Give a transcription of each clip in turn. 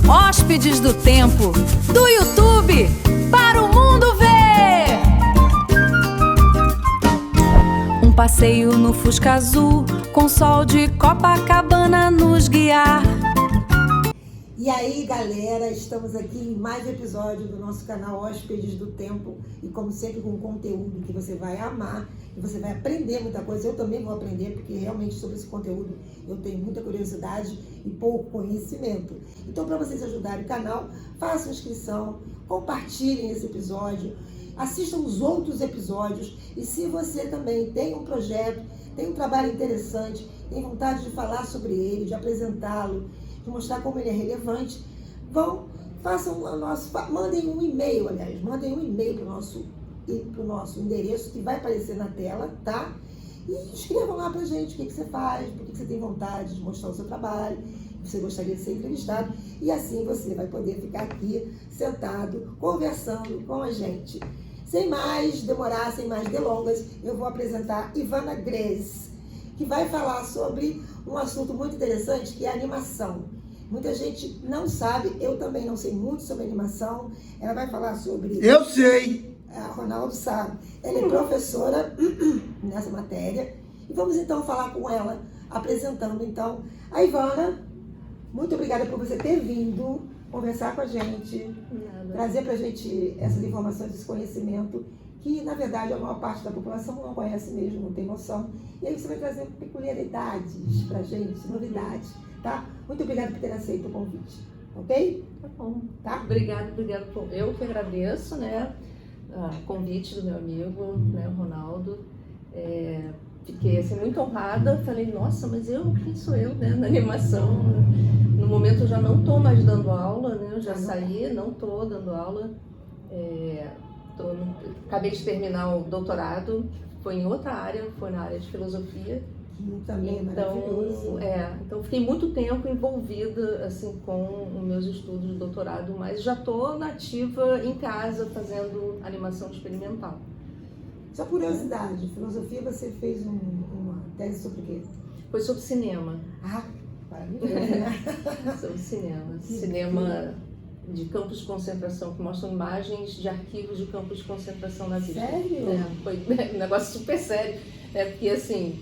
Hóspedes do Tempo, do YouTube para o mundo ver. Um passeio no Fusca Azul, com sol de Copacabana nos guiar. E aí, galera, estamos aqui em mais um episódio do nosso canal Hóspedes do Tempo e, como sempre, com conteúdo que você vai amar e você vai aprender muita coisa. Eu também vou aprender, porque realmente sobre esse conteúdo eu tenho muita curiosidade e pouco conhecimento. Então, para vocês ajudarem o canal, façam inscrição, compartilhem esse episódio, assistam os outros episódios e se você também tem um projeto, tem um trabalho interessante, tem vontade de falar sobre ele, de apresentá-lo, de mostrar como ele é relevante, mandem um e-mail, mandem um e-mail para o nosso endereço que vai aparecer na tela, tá? E escrevam lá pra gente o que você faz, por que você tem vontade de mostrar o seu trabalho, você gostaria de ser entrevistado, e assim você vai poder ficar aqui sentado, conversando com a gente. Sem mais demorar, sem mais delongas, eu vou apresentar Ivana Grez, que vai falar sobre um assunto muito interessante, que é a animação. Muita gente não sabe, eu também não sei muito sobre animação. Ela vai falar sobre... Eu sei! A Ronaldo sabe. Ela é professora nessa matéria. E vamos então falar com ela, apresentando então a Ivana. Muito obrigada por você ter vindo conversar com a gente, trazer pra gente essas informações, esse conhecimento, que na verdade a maior parte da população não conhece mesmo, não tem noção. E aí você vai trazer peculiaridades pra gente, novidades, tá? Muito obrigada por ter aceito o convite, ok? Tá bom. Tá? Obrigada. Eu que agradeço, né, o convite do meu amigo, né, o Ronaldo. Fiquei assim, muito honrada, falei, nossa, mas quem sou eu, né, na animação? No momento eu já não estou mais dando aula, né, eu já saí, não estou dando aula. Acabei de terminar o doutorado, foi em outra área, foi na área de filosofia. Também maravilhoso. Então fiquei muito tempo envolvida assim, com os meus estudos de doutorado, mas já estou nativa em casa fazendo animação experimental. Só curiosidade, filosofia, você fez uma tese sobre o quê? Foi sobre cinema. Sobre cinema. Cinema de campos de concentração, que mostram imagens de arquivos de campos de concentração nazista. Sério? Foi um negócio super sério, porque assim,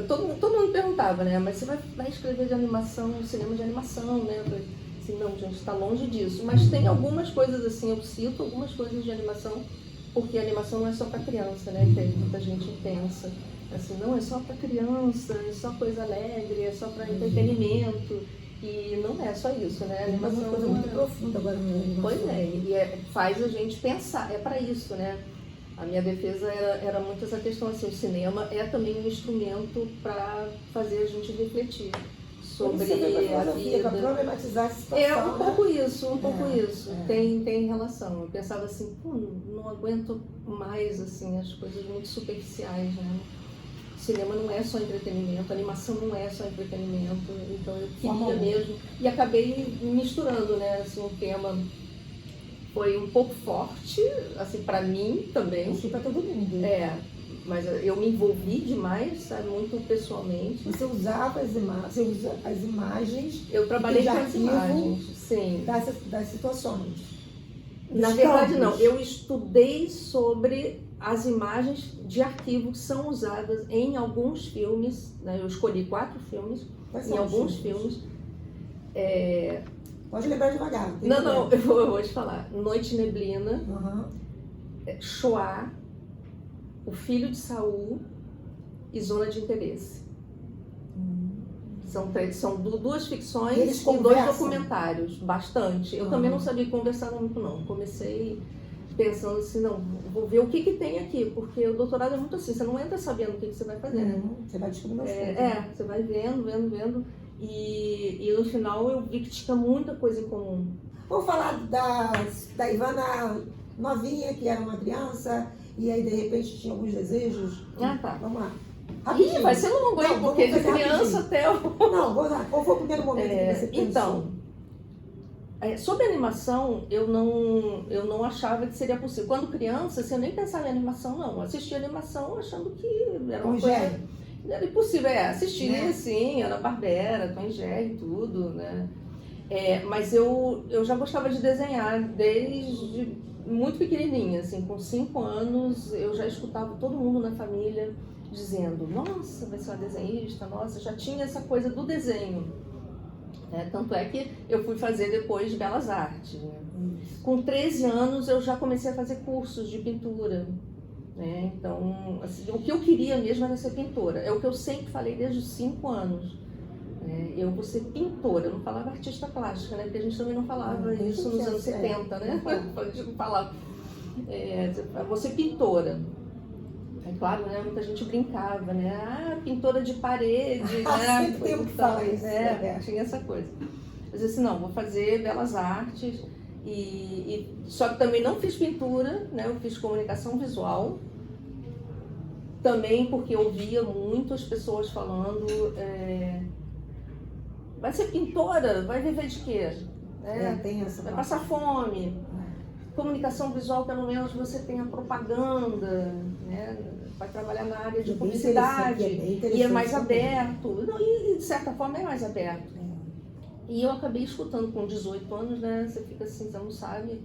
todo mundo perguntava, né, mas você vai escrever de animação, cinema de animação, né? Eu falei assim, não, gente, está longe disso, mas tem algumas coisas assim, eu cito algumas coisas de animação, porque a animação não é só para criança, né, que aí muita gente pensa, assim, não, é só para criança, é só coisa alegre, é só para entretenimento. E não é só isso, né? A animação é uma coisa muito profunda agora na animação. Pois é, e faz a gente pensar, é para isso, né? A minha defesa era muito essa questão assim, o cinema é também um instrumento para fazer a gente refletir sobre a vida. Para problematizar a situação. Um pouco isso. Tem relação. Eu pensava assim, não aguento mais assim, as coisas muito superficiais, né? Cinema não é só entretenimento, animação não é só entretenimento, então eu queria mesmo, e acabei misturando, né, assim, o tema foi um pouco forte, assim, para mim também. Acho que para todo mundo. Mas eu me envolvi demais, sabe, muito pessoalmente. Você usava você usa as imagens. Eu trabalhei com as imagens, sim. Das situações. Na verdade, não, eu estudei sobre as imagens de arquivo que são usadas em alguns filmes, né? Eu escolhi 4 filmes, em alguns filmes. Pode lembrar devagar. Não, eu vou te falar. Noite Neblina, Shoah, O Filho de Saul e Zona de Interesse. São 2 ficções e 2 documentários, bastante. Eu também não sabia conversar muito, não. Comecei pensando assim, não, vou ver o que tem aqui, porque o doutorado é muito assim, você não entra sabendo o que você vai fazer, né? Você vai descobrindo as coisas. Você vai vendo, e no final eu vi que tinha muita coisa em comum. Vamos falar da Ivana novinha, que era uma criança, e aí de repente tinha alguns desejos. Tá. Vamos lá. Ih, vai ser longo, hein? Porque de criança até o... Não, vamos lá. Qual foi o primeiro momento que você pensou? Então, sobre animação, eu não achava que seria possível. Quando criança, assim, eu nem pensava em animação, não. Eu assistia animação achando que era uma coisa... Era impossível, assistir, sim, Ana Barbera, Tom e Jerry, tudo, né? Mas eu já gostava de desenhar desde muito pequenininha, assim, com 5 anos eu já escutava todo mundo na família dizendo, nossa, vai ser uma desenhista, nossa, já tinha essa coisa do desenho. Tanto é que eu fui fazer depois Belas Artes. Né? Com 13 anos eu já comecei a fazer cursos de pintura. Né? Então, assim, o que eu queria mesmo era ser pintora. É o que eu sempre falei desde os 5 anos. Eu vou ser pintora, eu não falava artista plástica, né? Porque a gente também não falava isso nos anos 70, né? A gente não falava. Eu vou ser pintora. É claro, né? Muita gente brincava, né? Ah, pintora de parede, né? Sempre tem que falar isso. Tinha essa coisa. Mas assim, não, vou fazer Belas Artes. Só que também não fiz pintura, né? Eu fiz comunicação visual. Também porque eu ouvia muitas pessoas falando, vai ser pintora, vai viver de quê? Tem essa vai passar fome. Comunicação visual, pelo menos você tem a propaganda, né? Vai trabalhar na área de publicidade e é mais aberto. E de certa forma é mais aberto. E eu acabei escutando com 18 anos, né? Você fica assim, você não sabe.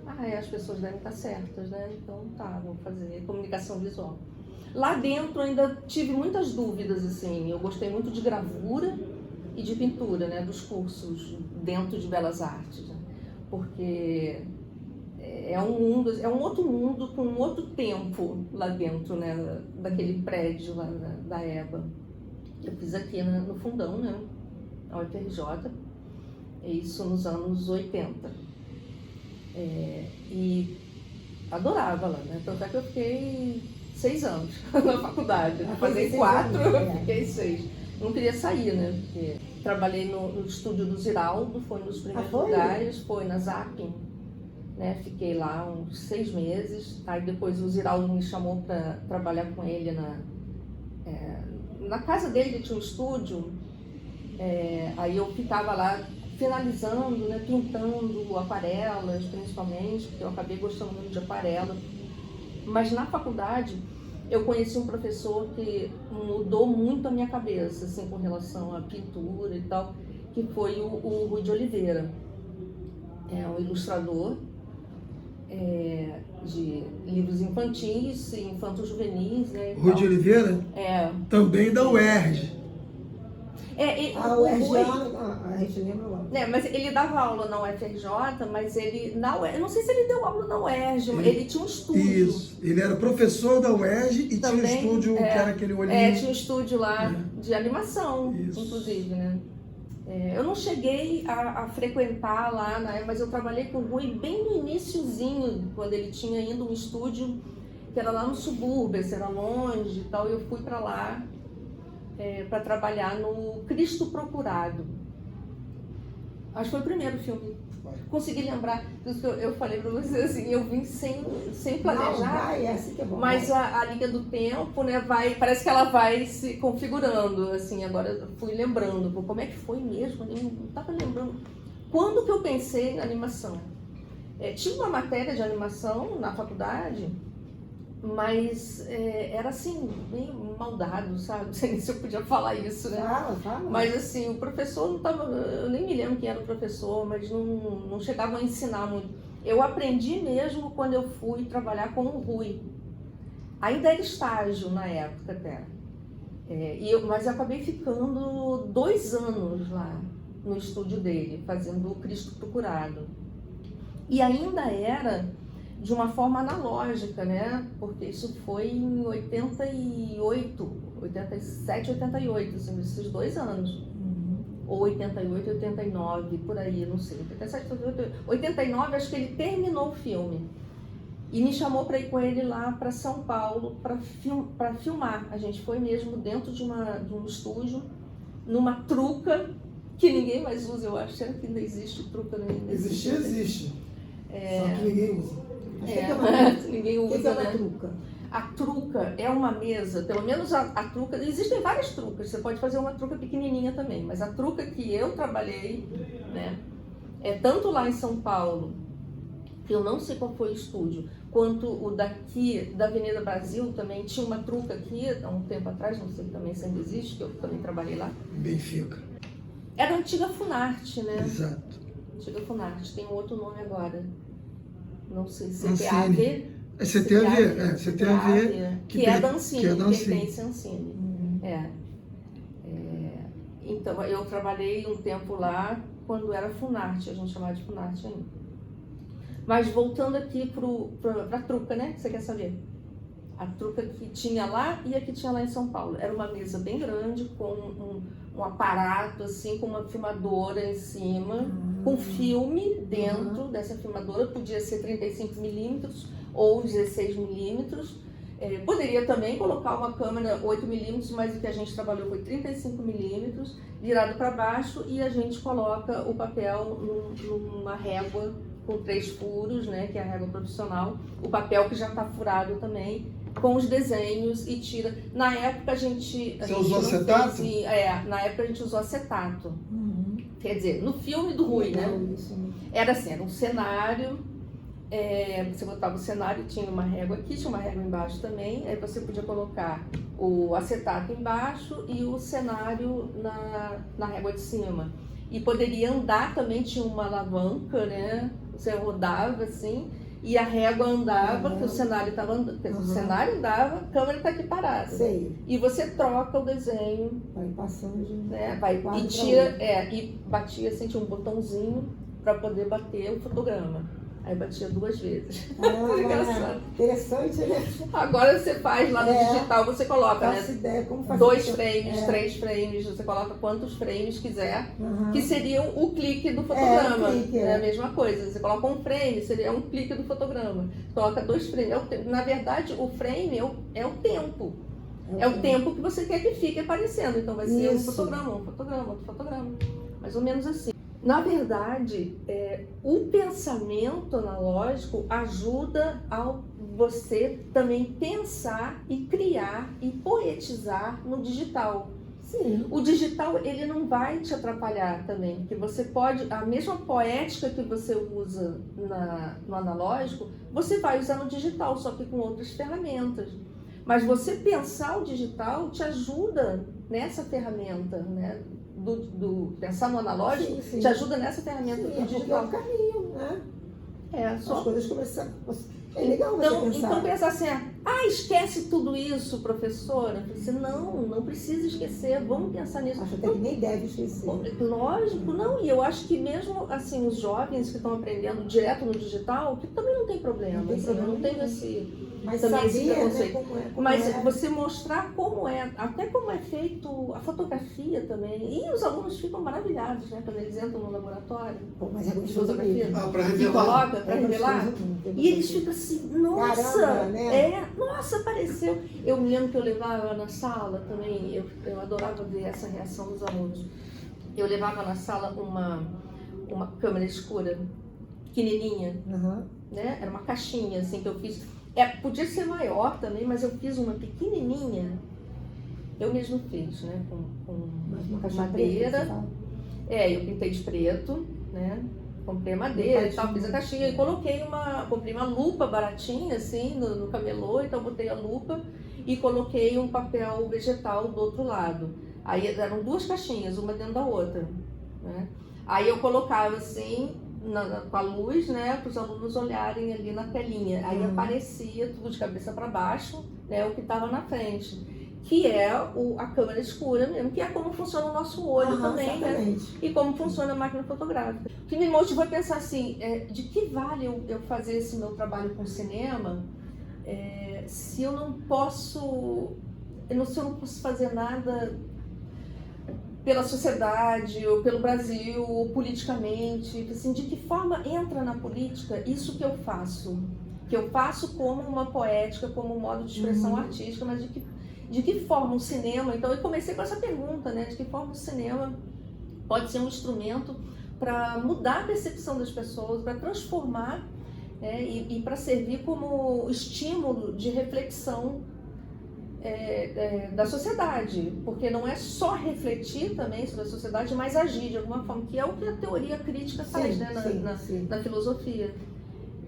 As pessoas devem estar certas, né? Então vou fazer comunicação visual. Lá dentro ainda tive muitas dúvidas, assim. Eu gostei muito de gravura e de pintura, né? Dos cursos dentro de Belas Artes, né? Porque é um outro mundo com um outro tempo lá dentro, né? Daquele prédio lá da EBA. Eu fiz aqui no Fundão, né? A UFRJ, isso nos anos 80. E adorava lá, né? Tanto é que eu fiquei 6 anos na faculdade. Fazei 4, eu fiquei 6. Não queria sair, né? Porque trabalhei no estúdio do Ziraldo, foi um dos primeiros lugares, foi na Zapping. Né? Fiquei lá uns 6 meses. Aí depois o Ziraldo me chamou para trabalhar com ele na casa dele, que tinha um estúdio. Aí eu ficava lá finalizando, né? Pintando aquarelas, principalmente, porque eu acabei gostando muito de aquarela. Mas na faculdade eu conheci um professor que mudou muito a minha cabeça, assim, com relação à pintura e tal, que foi o Rui de Oliveira. Um ilustrador de livros infantis e infanto-juvenis, né? Rui de Oliveira? Também da UERJ. A UERJ, a gente lembra lá. Mas ele dava aula na UFRJ, mas ele, eu não sei se ele deu aula na UERJ, ele tinha um estúdio. Isso, ele era professor da UERJ e também, tinha um estúdio que era aquele olhinho. Tinha um estúdio lá de animação, inclusive, né? Eu não cheguei a frequentar lá, mas eu trabalhei com o Rui bem no iniciozinho, quando ele tinha ainda um estúdio que era lá no subúrbio, era longe e tal, e eu fui para lá para trabalhar no Cristo Procurado. Acho que foi o primeiro filme. Consegui lembrar, eu falei para você assim, eu vim sem planejar, assim que é bom, mas a linha do tempo, né, parece que ela vai se configurando, assim, agora eu fui lembrando, como é que foi mesmo, eu não estava lembrando. Quando que eu pensei na animação? Tinha uma matéria de animação na faculdade, mas era assim, meio maldado, sabe? Não sei se eu podia falar isso, né? Fala. Mas assim, o professor não estava, eu nem me lembro quem era o professor, mas não chegava a ensinar muito. Eu aprendi mesmo quando eu fui trabalhar com o Rui. Ainda era estágio na época até. Mas eu acabei ficando 2 anos lá no estúdio dele, fazendo o Cristo Procurado. E ainda era de uma forma analógica, né? Porque isso foi em 88, 87, 88, assim, esses 2 anos. Ou 88, 89, por aí, não sei. 87, 89, acho que ele terminou o filme. E me chamou para ir com ele lá para São Paulo para filmar. A gente foi mesmo dentro de um estúdio, numa truca, que ninguém mais usa, eu acho. Será que ainda existe truca? Existe. Só que ninguém usa. Ninguém usa, O que é uma né? truca? A truca é uma mesa, pelo menos a truca, existem várias trucas, você pode fazer uma truca pequenininha também, mas a truca que eu trabalhei, né, tanto lá em São Paulo, que eu não sei qual foi o estúdio, quanto o daqui, da Avenida Brasil, também tinha uma truca aqui, há um tempo atrás, não sei também se ainda existe, que eu também trabalhei lá. Benfica. Era a antiga Funarte, né? Exato. Antiga Funarte, tem um outro nome agora. Não sei, Ancine. CTAV. É CTAV, que é da Ancine, que é da que Ancine. pertence à Ancine. Então, eu trabalhei um tempo lá quando era Funarte, a gente chamava de Funarte ainda. Mas voltando aqui para a Truca, né? Você quer saber? A Truca que tinha lá e a que tinha lá em São Paulo. Era uma mesa bem grande, com um aparato, assim, com uma filmadora em cima, com filme dentro dessa filmadora. Podia ser 35mm ou 16mm. Poderia também colocar uma câmera 8mm, mas o que a gente trabalhou foi 35mm, virado para baixo, e a gente coloca o papel numa régua com 3 furos, né, que é a régua profissional, o papel que já está furado também, com os desenhos, e tira. Na época a gente... Você usou acetato? Na época a gente usou acetato. Quer dizer, no filme do Rui, né? Era assim, era um cenário, você botava o cenário, tinha uma régua aqui, tinha uma régua embaixo também, aí você podia colocar o acetato embaixo e o cenário na régua de cima. E poderia andar também, tinha uma alavanca, né? Você rodava assim, e a régua andava, porque o cenário estava andando. O cenário andava, a câmera está aqui parada. Sei. E você troca o desenho. Vai passando de né? E tira, e batia assim, tinha um botãozinho para poder bater o fotograma. Aí batia 2 vezes. Interessante, né? Agora você faz lá no digital, você coloca, né? Ideia, como fazer 2 frames, 3 frames, você coloca quantos frames quiser, que seriam o clique do fotograma. É a mesma coisa. Você coloca um frame, seria um clique do fotograma. Coloca 2 frames. Na verdade, o frame é o tempo. É o tempo que você quer que fique aparecendo. Então vai ser um fotograma, outro fotograma. Mais ou menos assim. Na verdade, o pensamento analógico ajuda a você também pensar e criar e poetizar no digital. Sim. O digital, ele não vai te atrapalhar também, porque você pode, a mesma poética que você usa no analógico, você vai usar no digital, só que com outras ferramentas. Mas você pensar o digital te ajuda nessa ferramenta, né? Pensar no analógico te ajuda nessa ferramenta do digital. É um caminho, né? As coisas começam. É legal você pensar. Então pensar assim, esquece tudo isso, professora. Você, não precisa esquecer, vamos pensar nisso. Acho até que nem deve esquecer. Lógico, não. E eu acho que mesmo assim, os jovens que estão aprendendo direto no digital, que também não tem problema. Não tem esse... Mas também sabia, esse preconceito. Né, Mas você mostrar como até como é feito a fotografia também. E os alunos ficam maravilhados, né? Quando eles entram no laboratório. Mas é de gostoso fotografia. Para E revelar. coloca para revelar. E eles ficam assim, nossa! Caramba, né? Nossa, apareceu. Eu me lembro que eu levava na sala também, eu adorava ver essa reação dos alunos. Eu levava na sala uma câmera escura, pequenininha, né? Era uma caixinha assim que eu fiz. Podia ser maior também, mas eu fiz uma pequenininha. Eu mesmo fiz, né? Com madeira. Eu pintei de preto, né? Comprei madeira e tal, fiz a caixinha e comprei uma lupa baratinha assim no camelô, então botei a lupa e coloquei um papel vegetal do outro lado. Aí eram 2 caixinhas, uma dentro da outra, né? Aí eu colocava assim, com a luz, né, para os alunos olharem ali na telinha. Aí aparecia tudo de cabeça para baixo, né, o que estava na frente. Que é a câmera escura mesmo, que é como funciona o nosso olho também, né? E como funciona a máquina fotográfica. O que me motivou a pensar assim, de que vale eu fazer esse meu trabalho com cinema, se eu não posso fazer nada pela sociedade, ou pelo Brasil, ou politicamente, assim, de que forma entra na política isso que eu faço como uma poética, como um modo de expressão artística, mas de que forma o cinema, então eu comecei com essa pergunta, né, de que forma o cinema pode ser um instrumento para mudar a percepção das pessoas, para transformar, e para servir como estímulo de reflexão da sociedade, porque não é só refletir também sobre a sociedade, mas agir de alguma forma, que é o que a teoria crítica faz, né, na filosofia.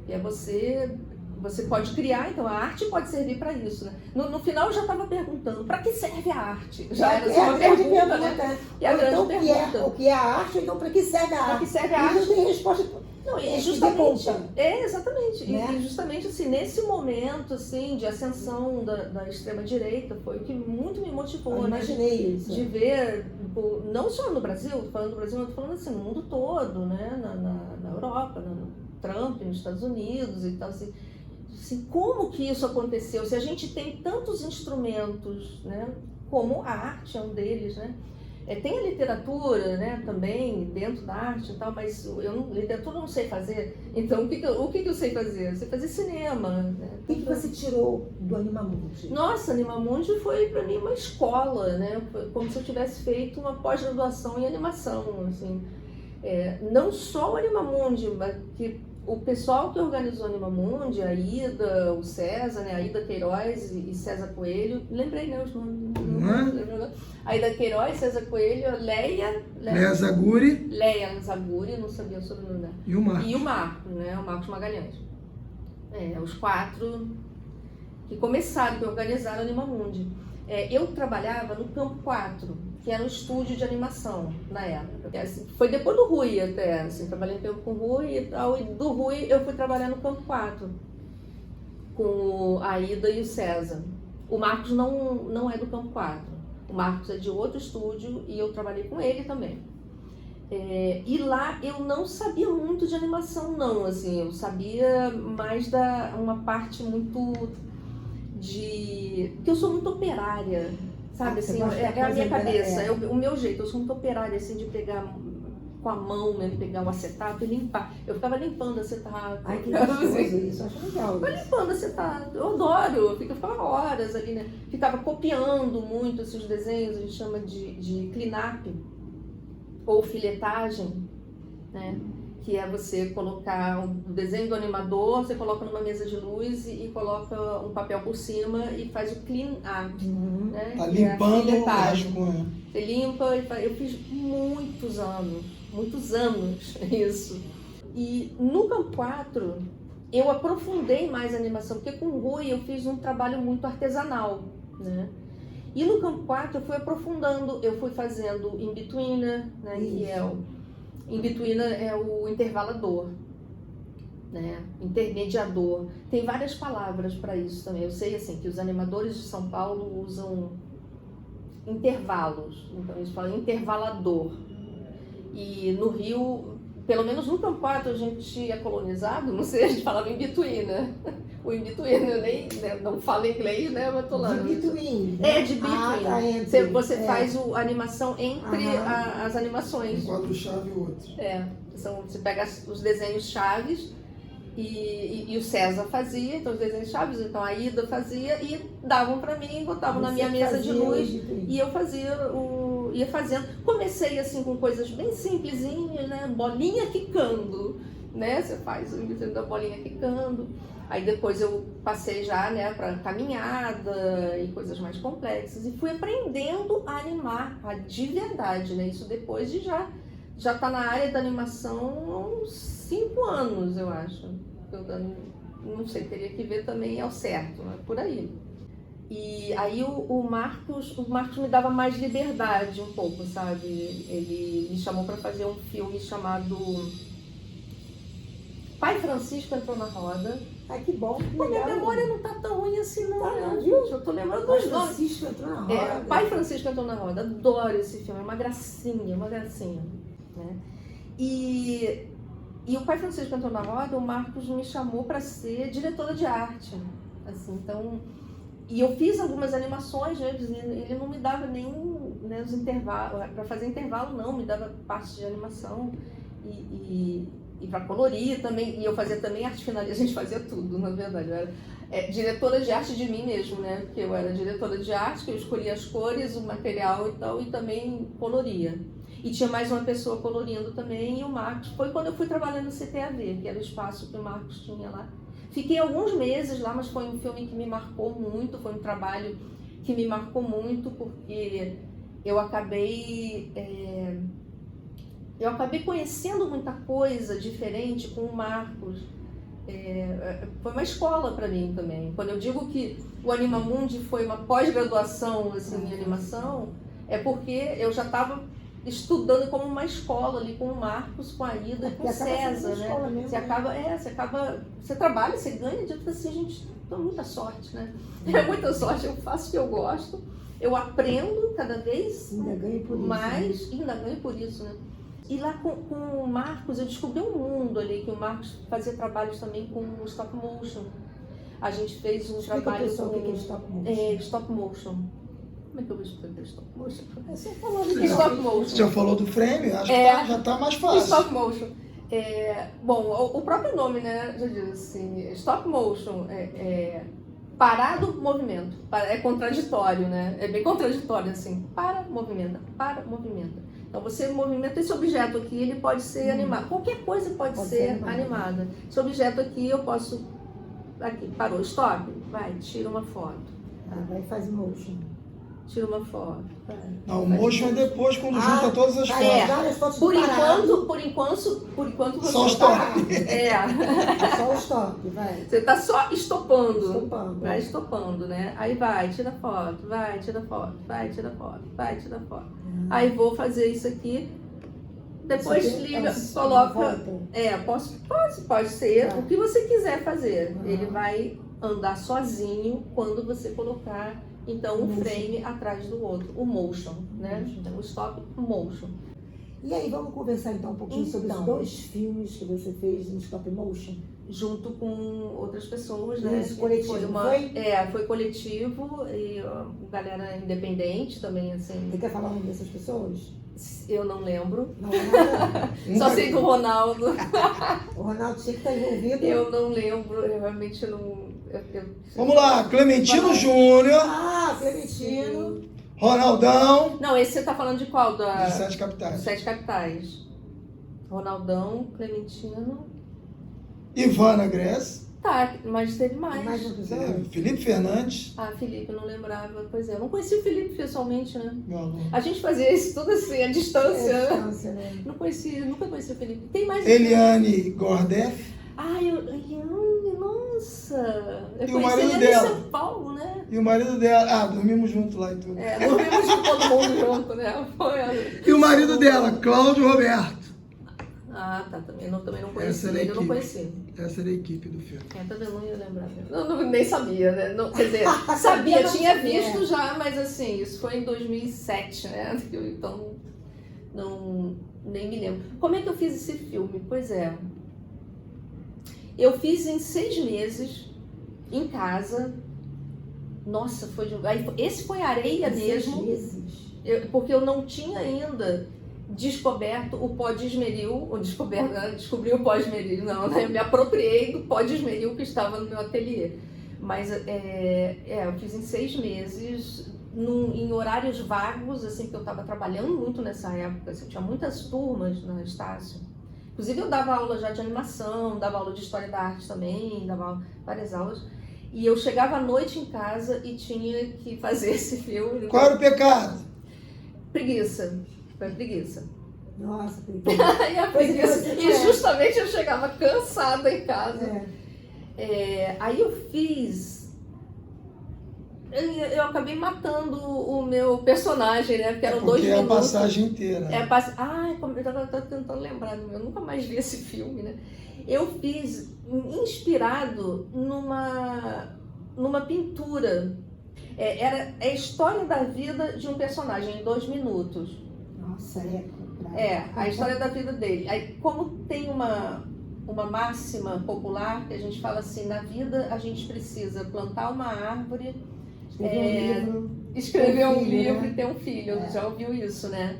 E é você você pode criar, então a arte pode servir para isso, né? No final eu já estava perguntando, para que serve a arte? Já era assim, uma pergunta, né? E a grande pergunta. O que é a arte, então para que serve a arte? Para que serve a arte? E não tem resposta. Não, e justamente, exatamente. Né? E justamente assim, nesse momento assim, de ascensão da extrema-direita, foi o que muito me motivou, né? Imaginei isso. De ver, não só no Brasil, falando do Brasil, mas falando assim, no mundo todo, né? Na Europa, no Trump, nos Estados Unidos e tal, assim, como que isso aconteceu? Se a gente tem tantos instrumentos, né? Como a arte é um deles, né? Tem a literatura, né, também, dentro da arte e tal, mas literatura eu não sei fazer. Então, o que eu sei fazer? Eu sei fazer cinema. Né? O que você tirou do Animamundi? Nossa, Animamundi foi para mim uma escola, né? Como se eu tivesse feito uma pós-graduação em animação. Assim. Não só o Animamundi, mas que o pessoal que organizou o Animamundi, a Ida, o César, né? A Ida Queiroz e César Coelho, lembrei, né, os nomes. A Ida Queiroz, César Coelho, Leia Zaguri, não sabia o sobrenome dela. E o Marcos. E o Marcos, né? O Marcos Magalhães. Os 4 que começaram, que organizaram o Animamundi. Eu trabalhava no Campo 4, que era um estúdio de animação na época. Assim, foi depois do Rui até, assim, trabalhei um tempo com o Rui e tal, e do Rui eu fui trabalhar no Campo 4, com a Ida e o César. O Marcos não é do Campo 4, o Marcos é de outro estúdio e eu trabalhei com ele também. E lá eu não sabia muito de animação não, assim, eu sabia mais uma parte muito porque eu sou muito operária, sabe, assim, é a minha cabeça, o meu jeito, eu sou muito operária, assim, de pegar com a mão mesmo, pegar o acetato e limpar. Eu ficava limpando acetato. Ai, que gostoso isso, acho legal. Ficava limpando acetato, eu adoro, eu ficava horas ali, né? Ficava copiando muito esses desenhos, a gente chama de clean-up, ou filetagem, né? Que é você colocar o desenho do animador, você coloca numa mesa de luz e coloca um papel por cima e faz o clean up, né? Tá limpando o rascunho. Você limpa e faz. Eu fiz muitos anos isso. E no Campo 4 eu aprofundei mais a animação, porque com o Rui eu fiz um trabalho muito artesanal, né? E no Campo 4 eu fui aprofundando, eu fui fazendo in-betweener, né? Que é in-betweener é o intervalador, né? Intermediador. Tem várias palavras para isso também. Eu sei assim que os animadores de São Paulo usam intervalos, então eles falam intervalador. E no Rio, pelo menos no Campo 4, a gente é colonizado, não sei, a gente falava in-betweener. O in-betweener, eu nem não falo inglês, né? Mas tô lá. De between. De between. Você faz a animação entre as animações. Um quadro-chave e outro. Você pega os desenhos chaves e o César fazia, então os desenhos chaves, então a Ida fazia e davam para mim, botavam na minha mesa de luz e eu ia fazendo. Comecei assim com coisas bem simplesinhas, né? Bolinha quicando, né? Você faz o desenho da bolinha quicando. Aí depois eu passei já, né, para caminhada e coisas mais complexas e fui aprendendo a animar de verdade, né? Isso depois de já tá na área da animação há uns 5 anos, eu acho. Eu não sei, teria que ver também ao certo, né? Por aí. E aí o Marcos me dava mais liberdade um pouco, sabe? Ele me chamou para fazer um filme chamado Pai Francisco Entrou na Roda. Ai, que bom, que legal. Minha memória não tá tão ruim assim, não. Gente, eu tô lembrando dos nomes. Pai Francisco Entrou na Roda. Pai Francisco Entrou na Roda. Adoro esse filme, é uma gracinha, né? E o Pai Francisco Entrou na Roda, o Marcos me chamou para ser diretora de arte, assim, então... E eu fiz algumas animações, né? Ele não me dava nem, né, os intervalos, para fazer intervalo não, me dava parte de animação e para colorir também, e eu fazia também arte finalista, a gente fazia tudo, na verdade. Eu era diretora de arte de mim mesmo, né? Porque eu era diretora de arte, que eu escolhia as cores, o material e tal, e também coloria. E tinha mais uma pessoa colorindo também, e o Marcos, foi quando eu fui trabalhar no CTAV, que era o espaço que o Marcos tinha lá. Fiquei alguns meses lá, mas foi um filme que me marcou muito, foi um trabalho que me marcou muito, porque eu acabei conhecendo muita coisa diferente com o Marcos. foi uma escola para mim também. Quando eu digo que o Animamundi foi uma pós-graduação assim, em animação, é porque eu já estava estudando como uma escola ali com o Marcos, com a Ida e com o César, né? Você trabalha, você ganha, de assim, gente, dá muita sorte, né? É muita sorte, eu faço o que eu gosto, eu aprendo cada vez mais, ainda ganho por isso, né? E lá com o Marcos, eu descobri um mundo ali, que o Marcos fazia trabalhos também com stop motion. A gente fez um trabalho com... o que é stop motion? Stop motion. Como é que eu vou explicar stop motion? Você falou de Stop motion. Você já falou do frame? Acho que já está mais fácil. Stop motion. Bom, o próprio nome, né, já diz assim, stop motion parado movimento. É contraditório, né? É bem contraditório, assim. Movimenta. Então você movimenta esse objeto aqui, ele pode ser animado. Qualquer coisa pode ser animada. Esse objeto aqui eu posso... Aqui, parou, stop. Vai, tira uma foto. Vai e faz motion. Tira uma foto. Vai. Não, o motion é depois, quando junta todas as fotos. Várias fotos Por enquanto você Só o stop. Só o stop, vai. Você está só estopando. Estopando. Vai estopando, né? Aí vai, tira foto, vai, tira foto, vai, tira foto, vai, tira foto. Aí vou fazer isso aqui. Depois liga, coloca. Pode ser o que você quiser fazer. Ele vai andar sozinho quando você colocar então um frame atrás do outro, o motion, né? Então o stop motion. E aí, vamos conversar então um pouquinho sobre os 2 filmes que você fez em stop motion? Junto com outras pessoas, né? Isso, coletivo, foi coletivo e galera independente também, assim. Você quer falar o nome dessas pessoas? Eu não lembro. Não lembro. Só sei do Ronaldo. O Ronaldo tinha que estar envolvido. Eu não lembro, eu realmente não... Vamos lá, Clementino Júnior. Clementino. Ronaldão. Não, esse você tá falando de qual? De 7 Capitais. 7 Capitais. Ronaldão, Clementino. Ivana Gress. Tá, mas teve mais. Mais um episódio? Felipe Fernandes. Felipe, eu não lembrava. Pois é, eu não conheci o Felipe pessoalmente, né? Meu aluno. A gente fazia isso tudo assim, à distância. Né? Nunca conheci o Felipe. Tem mais. Eliane Gordef. Eliane, nossa. Eu E o marido ele dela. em São Paulo, né? E o marido dela. dormimos junto lá e tudo. Dormimos com todo mundo junto, né? E o marido dela, Cláudio Roberto. Tá. Também não conheci. Ele eu não conheci. Essa era a equipe do filme. Tá vendo? Não ia lembrar. Nem sabia, né? Quer dizer, sabia, tinha visto já, mas assim, isso foi em 2007, né? Então, nem me lembro. Como é que eu fiz esse filme? Pois é. Eu fiz em 6 meses, em casa. Nossa, esse foi areia mesmo. 6 meses? Porque eu não tinha ainda descoberto o pó de esmeril, descobri o pó de esmeril, não, né? Eu me apropriei do pó de esmeril que estava no meu ateliê. Mas eu fiz em 6 meses, em horários vagos, assim, porque eu estava trabalhando muito nessa época, assim, tinha muitas turmas na Estácio. Inclusive eu dava aula já de animação, dava aula de história da arte também, dava várias aulas. E eu chegava à noite em casa e tinha que fazer esse filme. Qual era o pecado? Preguiça. Foi preguiça. Nossa, preguiça. E justamente eu chegava cansada em casa. Aí eu fiz... Eu acabei matando o meu personagem, né? Porque eram 2 minutos. Porque é a passagem inteira. Eu tava tentando lembrar, eu nunca mais vi esse filme, né? Eu fiz inspirado numa pintura. Era a história da vida de um personagem em 2 minutos. Nossa, a história da vida dele. Aí, como tem uma máxima popular que a gente fala assim, na vida a gente precisa plantar uma árvore, escrever um livro e ter um filho. Já ouviu isso, né?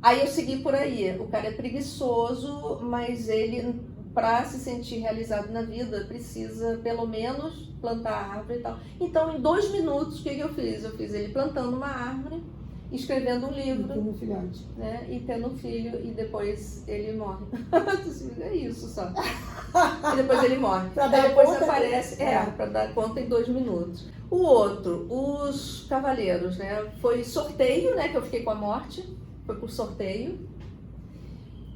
Aí eu segui por aí. O cara é preguiçoso, mas ele, para se sentir realizado na vida, precisa pelo menos plantar a árvore e tal. Então, em 2 minutos, o que eu fiz? Eu fiz ele plantando uma árvore, escrevendo um livro, e tendo um filhote, né? E tendo um filho, e depois ele morre. É isso só. E depois ele morre. Depois aparece, para dar conta em 2 minutos. O outro, Os Cavaleiros, né? Foi sorteio, né? Que eu fiquei com a morte. Foi por sorteio.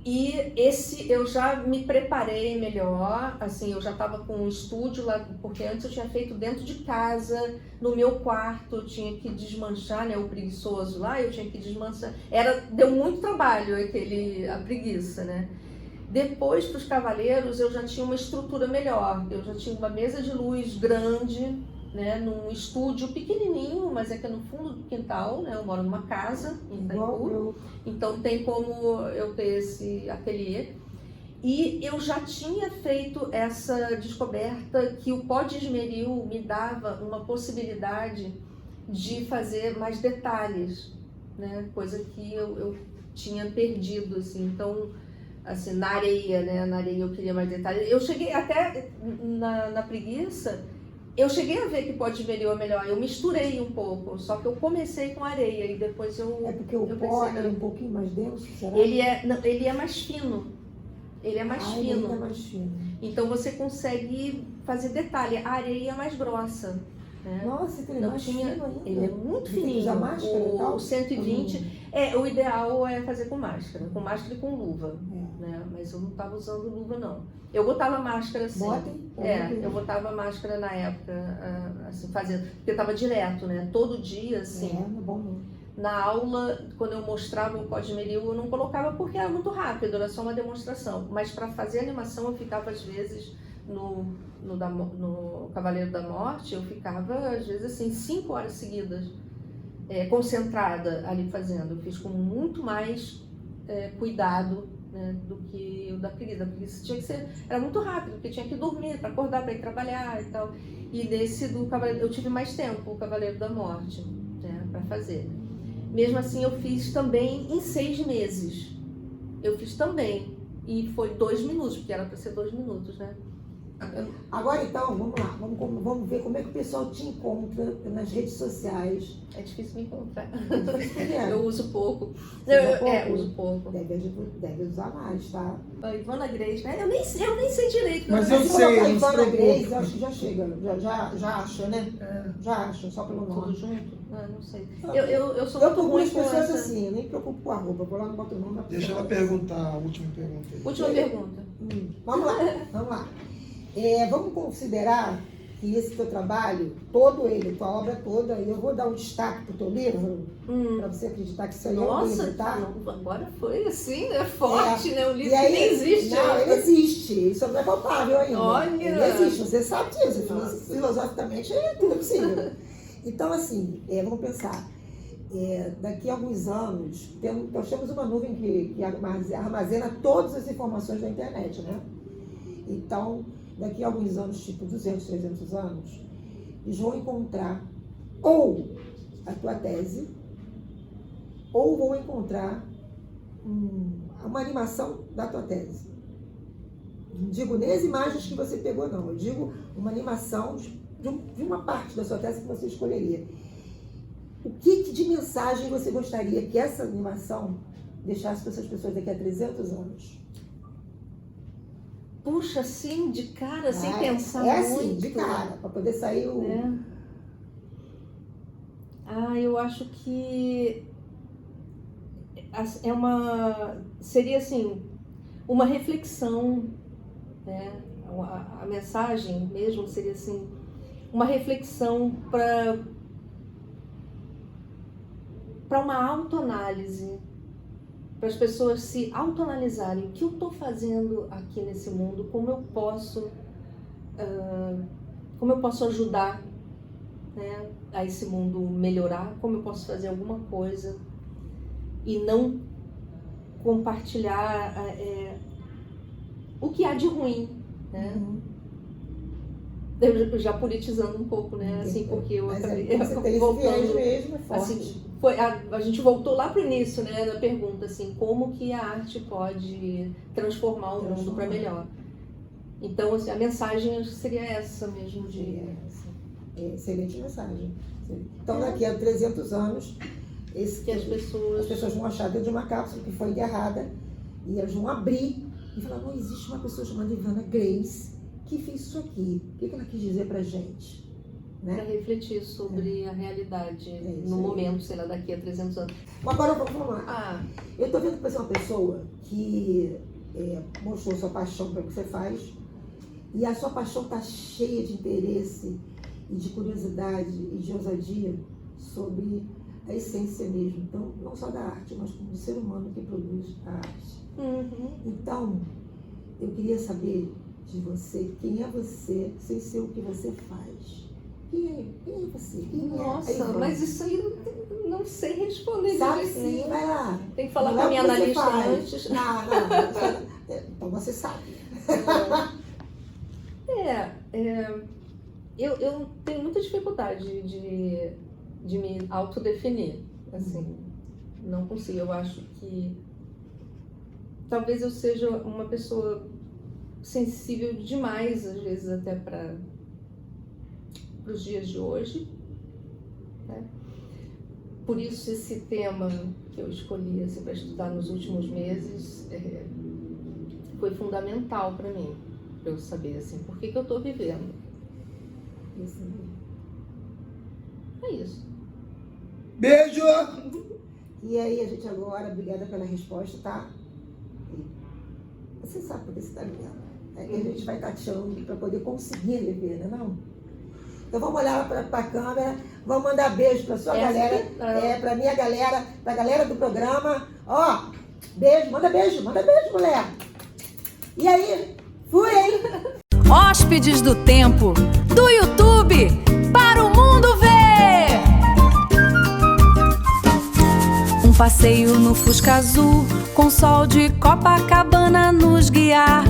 E esse eu já me preparei melhor, assim, eu já estava com um estúdio lá, porque antes eu tinha feito dentro de casa, no meu quarto, eu tinha que desmanchar, né, o preguiçoso lá, eu tinha que desmanchar, deu muito trabalho a preguiça, né. Depois, para os cavaleiros, eu já tinha uma estrutura melhor, eu já tinha uma mesa de luz grande, né, num estúdio pequenininho, mas é que é no fundo do quintal, né, eu moro numa casa em Itaipu, então tem como eu ter esse ateliê. E eu já tinha feito essa descoberta que o pó de esmeril me dava uma possibilidade de fazer mais detalhes, né, coisa que eu tinha perdido, assim, então, assim, na areia, né, na areia eu queria mais detalhes. Eu cheguei até na preguiça, eu cheguei a ver que pó de esmeril é melhor, eu misturei um pouco, só que eu comecei com areia e depois eu... É porque o pó é um pouquinho mais denso, será? Ele é mais fino, ele é mais fino. Ele é mais fino. Então você consegue fazer detalhe, a areia é mais grossa. Né? Nossa, ele é mais fino ainda. Ele é muito fininho. Usa máscara e tal? O 120, o ideal é fazer com máscara e com luva. Né? Mas eu não estava usando luva, não. Eu botava máscara assim. Eu botava máscara na época, assim, fazendo, porque eu estava direto, né? Todo dia, assim. Não é bom não. Na aula, quando eu mostrava o pó de esmeril, eu não colocava porque era muito rápido, era só uma demonstração. Mas para fazer animação, eu ficava às vezes no Cavaleiro da Morte, eu ficava às vezes assim 5 horas seguidas, concentrada ali fazendo. Eu fiz com muito mais cuidado, né, do que o da preguiça. A preguiça tinha que ser, era muito rápido, porque tinha que dormir para acordar, para ir trabalhar e tal. E desse do Cavaleiro, eu tive mais tempo, o Cavaleiro da Morte, né, para fazer. Mesmo assim, eu fiz também em 6 meses. Eu fiz também. E foi 2 minutos, porque era para ser 2 minutos, né? Agora então, vamos lá. Vamos ver como é que o pessoal te encontra nas redes sociais. É difícil me encontrar. É. Eu uso pouco. Uso pouco. Deve usar mais, tá? A Ivana Grace, né? Eu nem sei direito. Mas Se eu sei, colocar não se Ivana preocupe. Grace, eu acho que já chega. Já acha, né? Já acha, só pelo Tudo nome. junto? Não sei. Ah, Eu sou Eu muito procuro ruim as com pessoas essa... assim, eu nem me preocupo com a roupa. Eu vou lá no boto o nome da pessoa. Deixa ela perguntar a última pergunta aí. Última pergunta. Vamos lá. Vamos considerar que esse teu trabalho, todo ele, tua obra toda, e eu vou dar um destaque pro teu livro, para você acreditar que isso aí é um livro, tá? Agora foi assim, né? Forte, né? Um livro E aí, que nem existe. Não, ele existe. Isso não é palpável ainda. Olha! Ele existe, você sabe disso. Filosoficamente é tudo possível. Então, assim, vamos pensar. Daqui a alguns anos, nós temos uma nuvem que armazena todas as informações da internet, né? Então, daqui a alguns anos, tipo 200, 300 anos, eles vão encontrar ou a tua tese, ou vão encontrar uma animação da tua tese. Não digo nem as imagens que você pegou, não. Eu digo uma animação de uma parte da sua tese que você escolheria. O que de mensagem você gostaria que essa animação deixasse para essas pessoas daqui a 300 anos? Puxa, assim, de cara, sem pensar muito. Assim, de cara, para poder sair o... eu acho que seria assim, uma reflexão, né? A mensagem mesmo seria assim, uma reflexão para uma autoanálise, para as pessoas se autoanalisarem. O que eu estou fazendo aqui nesse mundo? Como eu posso ajudar, né, a esse mundo melhorar? Como eu posso fazer alguma coisa e não compartilhar o que há de ruim, né? Eu já politizando um pouco, né? Assim, porque eu acabei voltando mesmo, é forte. Assim, a gente voltou lá para o início, né, da pergunta, assim, como que a arte pode transformar o mundo para melhor. Então, assim, a mensagem seria essa mesmo Excelente mensagem. Então, daqui a 300 anos, as pessoas vão achar dentro de uma cápsula que foi enterrada e elas vão abrir e falar, não, existe uma pessoa chamada Ivana Grace que fez isso aqui. O que ela quis dizer pra gente? né? Para refletir sobre a realidade no momento, sei lá, daqui a 300 anos. Agora vamos lá. Eu estou vendo que você é uma pessoa que mostrou sua paixão pelo que você faz, e a sua paixão está cheia de interesse e de curiosidade e de ousadia sobre a essência mesmo. Então, não só da arte, mas como do ser humano que produz a arte. Então, eu queria saber de você, quem é você sem ser o que você faz? Quem é você? Nossa, mas isso aí eu não sei responder. Sabe sim, vai lá. Tem que falar com a minha analista antes. Não. Então você sabe. Eu tenho muita dificuldade de me autodefinir. Assim, não consigo. Eu acho que talvez eu seja uma pessoa sensível demais, às vezes até para os dias de hoje, né? Por isso esse tema que eu escolhi assim, para estudar nos últimos meses foi fundamental para mim, para eu saber assim, por que eu estou vivendo. É isso. Beijo! E aí a gente agora, obrigada pela resposta, tá? Você sabe por que você está vivendo. A gente vai tateando para poder conseguir viver, né, não? Então vamos olhar para a câmera, vamos mandar beijo para sua galera, para minha galera, para a galera do programa. Ó, beijo, manda beijo, mulher. E aí, fui, hein? Hóspedes do Tempo, do YouTube, para o mundo ver! Um passeio no Fusca Azul, com sol de Copacabana nos guiar.